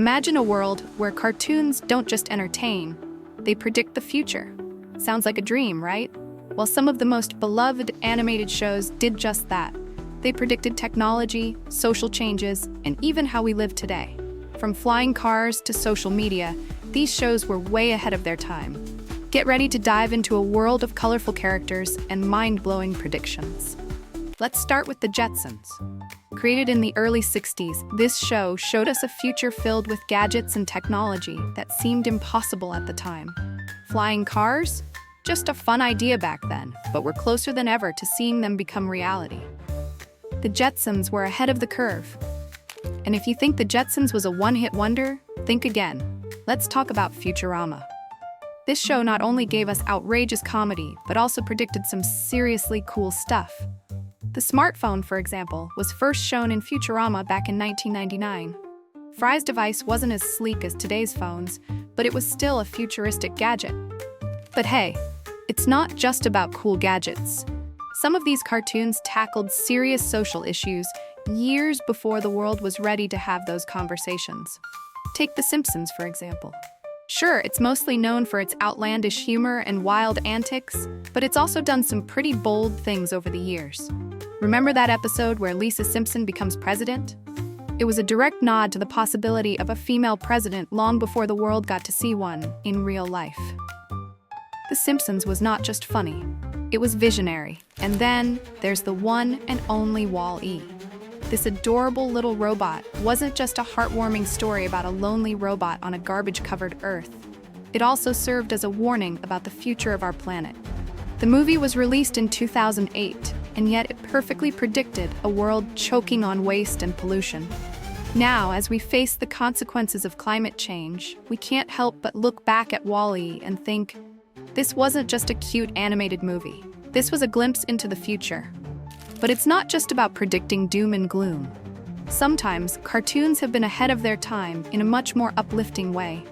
Imagine a world where cartoons don't just entertain, they predict the future. Sounds like a dream, right? Well, some of the most beloved animated shows did just that. They predicted technology, social changes, and even how we live today. From flying cars to social media, these shows were way ahead of their time. Get ready to dive into a world of colorful characters and mind-blowing predictions. Let's start with the Jetsons. Created in the early 60s, this show showed us a future filled with gadgets and technology that seemed impossible at the time. Flying cars? Just a fun idea back then, but we're closer than ever to seeing them become reality. The Jetsons were ahead of the curve. And if you think the Jetsons was a one-hit wonder, think again. Let's talk about Futurama. This show not only gave us outrageous comedy, but also predicted some seriously cool stuff. The smartphone, for example, was first shown in Futurama back in 1999. Fry's device wasn't as sleek as today's phones, but it was still a futuristic gadget. But hey, it's not just about cool gadgets. Some of these cartoons tackled serious social issues years before the world was ready to have those conversations. Take The Simpsons, for example. Sure, it's mostly known for its outlandish humor and wild antics, but it's also done some pretty bold things over the years. Remember that episode where Lisa Simpson becomes president? It was a direct nod to the possibility of a female president long before the world got to see one in real life. The Simpsons was not just funny, it was visionary. And then there's the one and only Wall-E. This adorable little robot wasn't just a heartwarming story about a lonely robot on a garbage-covered Earth. It also served as a warning about the future of our planet. The movie was released in 2008, and yet it perfectly predicted a world choking on waste and pollution. Now, as we face the consequences of climate change, we can't help but look back at Wall-E and think, this wasn't just a cute animated movie. This was a glimpse into the future. But it's not just about predicting doom and gloom. Sometimes, cartoons have been ahead of their time in a much more uplifting way.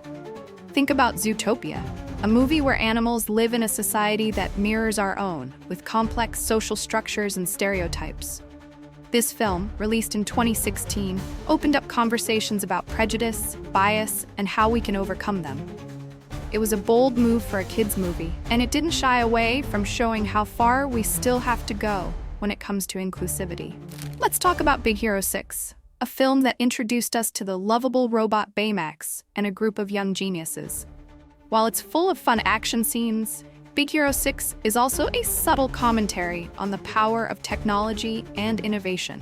Think about Zootopia, a movie where animals live in a society that mirrors our own, with complex social structures and stereotypes. This film, released in 2016, opened up conversations about prejudice, bias, and how we can overcome them. It was a bold move for a kids' movie, and it didn't shy away from showing how far we still have to go when it comes to inclusivity. Let's talk about Big Hero 6, a film that introduced us to the lovable robot Baymax and a group of young geniuses. While it's full of fun action scenes, Big Hero 6 is also a subtle commentary on the power of technology and innovation.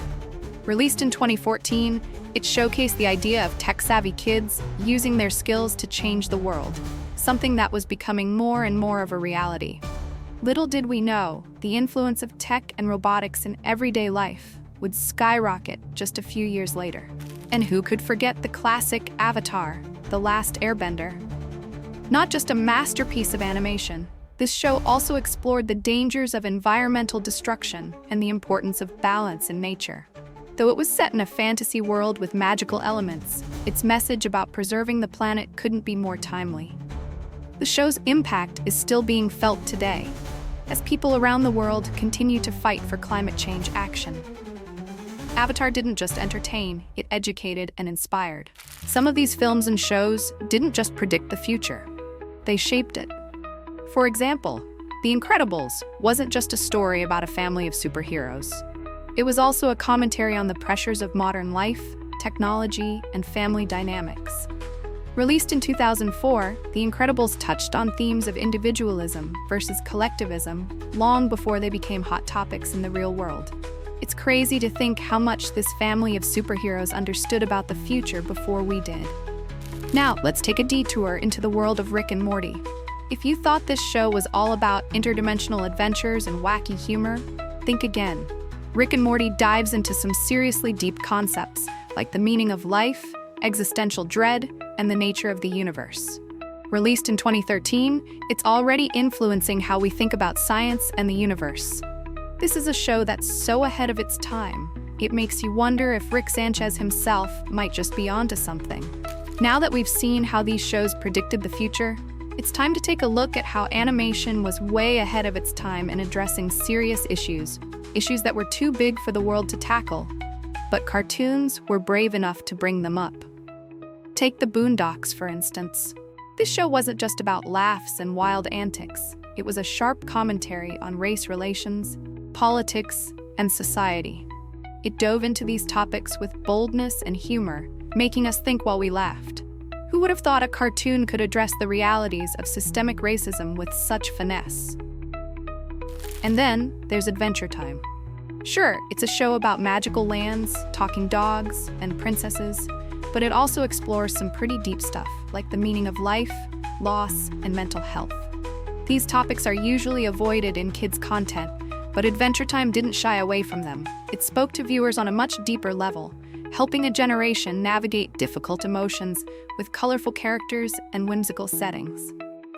Released in 2014, it showcased the idea of tech-savvy kids using their skills to change the world, something that was becoming more and more of a reality. Little did we know, the influence of tech and robotics in everyday life would skyrocket just a few years later. And who could forget the classic Avatar, The Last Airbender? Not just a masterpiece of animation, this show also explored the dangers of environmental destruction and the importance of balance in nature. Though it was set in a fantasy world with magical elements, its message about preserving the planet couldn't be more timely. The show's impact is still being felt today, as people around the world continue to fight for climate change action. Avatar didn't just entertain, it educated and inspired. Some of these films and shows didn't just predict the future, they shaped it. For example, The Incredibles wasn't just a story about a family of superheroes. It was also a commentary on the pressures of modern life, technology, and family dynamics. Released in 2004, The Incredibles touched on themes of individualism versus collectivism long before they became hot topics in the real world. It's crazy to think how much this family of superheroes understood about the future before we did. Now, let's take a detour into the world of Rick and Morty. If you thought this show was all about interdimensional adventures and wacky humor, think again. Rick and Morty dives into some seriously deep concepts, like the meaning of life, existential dread, and the nature of the universe. Released in 2013, it's already influencing how we think about science and the universe. This is a show that's so ahead of its time, it makes you wonder if Rick Sanchez himself might just be onto something. Now that we've seen how these shows predicted the future, it's time to take a look at how animation was way ahead of its time in addressing serious issues that were too big for the world to tackle, but cartoons were brave enough to bring them up. Take the Boondocks, for instance. This show wasn't just about laughs and wild antics. It was a sharp commentary on race relations, politics, and society. It dove into these topics with boldness and humor, making us think while we laughed. Who would have thought a cartoon could address the realities of systemic racism with such finesse? And then there's Adventure Time. Sure, it's a show about magical lands, talking dogs, and princesses, but it also explores some pretty deep stuff, like the meaning of life, loss, and mental health. These topics are usually avoided in kids' content, but Adventure Time didn't shy away from them. It spoke to viewers on a much deeper level, helping a generation navigate difficult emotions with colorful characters and whimsical settings.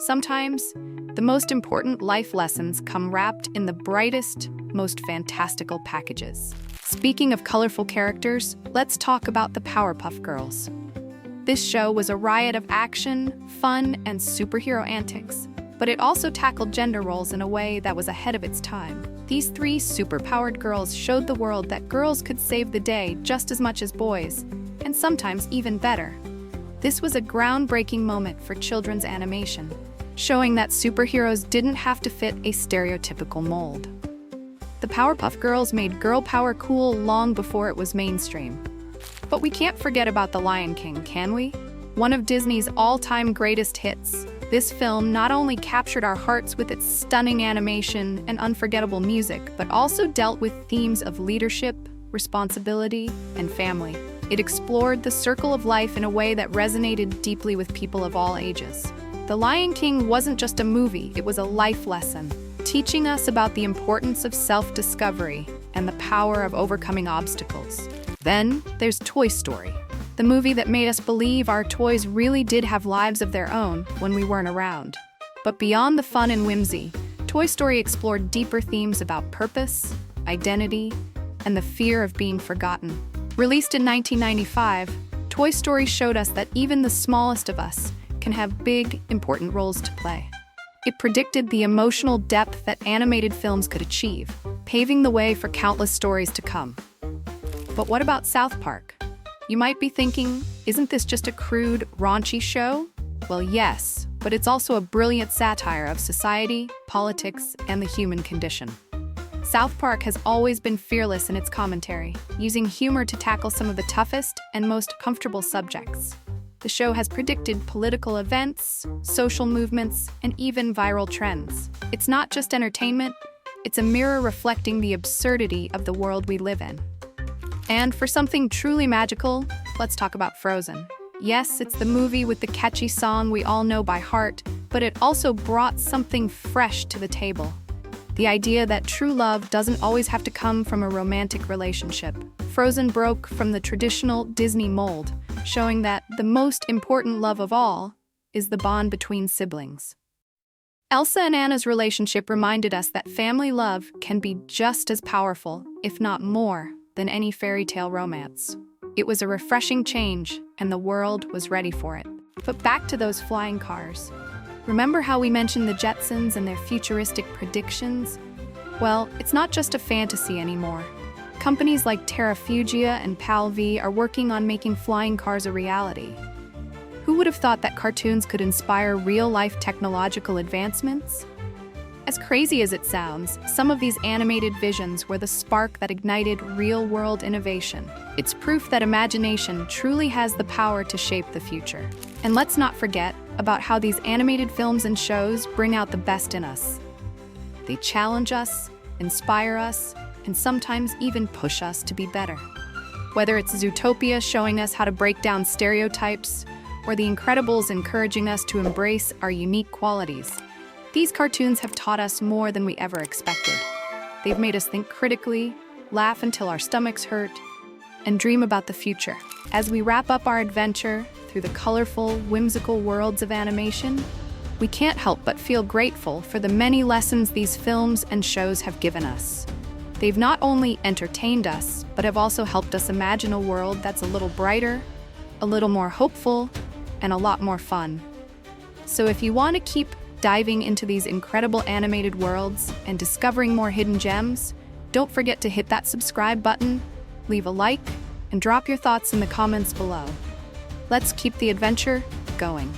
Sometimes, the most important life lessons come wrapped in the brightest, most fantastical packages. Speaking of colorful characters, let's talk about the Powerpuff Girls. This show was a riot of action, fun, and superhero antics, but it also tackled gender roles in a way that was ahead of its time. These three superpowered girls showed the world that girls could save the day just as much as boys, and sometimes even better. This was a groundbreaking moment for children's animation, showing that superheroes didn't have to fit a stereotypical mold. The Powerpuff Girls made girl power cool long before it was mainstream. But we can't forget about The Lion King, can we? One of Disney's all-time greatest hits. This film not only captured our hearts with its stunning animation and unforgettable music, but also dealt with themes of leadership, responsibility, and family. It explored the circle of life in a way that resonated deeply with people of all ages. The Lion King wasn't just a movie, it was a life lesson, teaching us about the importance of self-discovery and the power of overcoming obstacles. Then there's Toy Story, the movie that made us believe our toys really did have lives of their own when we weren't around. But beyond the fun and whimsy, Toy Story explored deeper themes about purpose, identity, and the fear of being forgotten. Released in 1995, Toy Story showed us that even the smallest of us can have big, important roles to play. It predicted the emotional depth that animated films could achieve, paving the way for countless stories to come. But what about South Park? You might be thinking, isn't this just a crude, raunchy show? Well, yes, but it's also a brilliant satire of society, politics, and the human condition. South Park has always been fearless in its commentary, using humor to tackle some of the toughest and most comfortable subjects. The show has predicted political events, social movements, and even viral trends. It's not just entertainment, it's a mirror reflecting the absurdity of the world we live in. And for something truly magical, let's talk about Frozen. Yes, it's the movie with the catchy song we all know by heart, but it also brought something fresh to the table. The idea that true love doesn't always have to come from a romantic relationship. Frozen broke from the traditional Disney mold, showing that the most important love of all is the bond between siblings. Elsa and Anna's relationship reminded us that family love can be just as powerful, if not more, than any fairy tale romance. It was a refreshing change, and the world was ready for it. But back to those flying cars. Remember how we mentioned the Jetsons and their futuristic predictions? Well, it's not just a fantasy anymore. Companies like Terrafugia and PAL-V are working on making flying cars a reality. Who would have thought that cartoons could inspire real-life technological advancements? As crazy as it sounds, some of these animated visions were the spark that ignited real-world innovation. It's proof that imagination truly has the power to shape the future. And let's not forget about how these animated films and shows bring out the best in us. They challenge us, inspire us, and sometimes even push us to be better. Whether it's Zootopia showing us how to break down stereotypes, or The Incredibles encouraging us to embrace our unique qualities, these cartoons have taught us more than we ever expected. They've made us think critically, laugh until our stomachs hurt, and dream about the future. As we wrap up our adventure through the colorful, whimsical worlds of animation, we can't help but feel grateful for the many lessons these films and shows have given us. They've not only entertained us, but have also helped us imagine a world that's a little brighter, a little more hopeful, and a lot more fun. So if you want to keep diving into these incredible animated worlds and discovering more hidden gems, don't forget to hit that subscribe button, leave a like, and drop your thoughts in the comments below. Let's keep the adventure going.